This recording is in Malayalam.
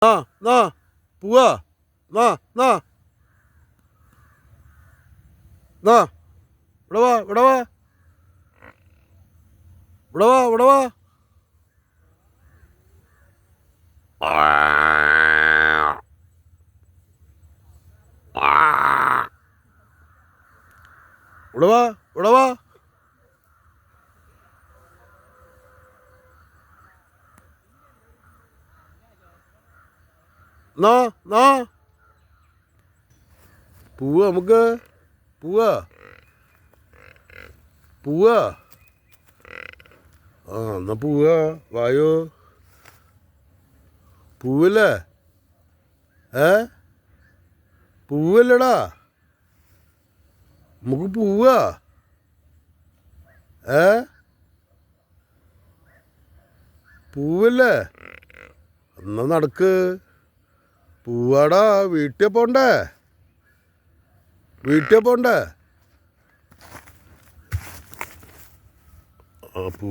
നാ നാ പോവാ നാ നാ നാ ഇവിടെ വാ ഇവിടെ വാ ഇവിടെ വാ ഇവിടെ വാ ഇവിടെ വാ ഇവിടെ വാ നാ നാ പോവാ നമുക്ക് പോവാ പോവാ ആ എന്നാ പോവാ വായോ പൂവല്ലേ പൂവല്ലടാ നമുക്ക് പോവാ പൂവല്ലേ എന്നാ നടക്ക് പൂവാടാ വീട്ടിൽ പോണ്ടേ ആ പൂ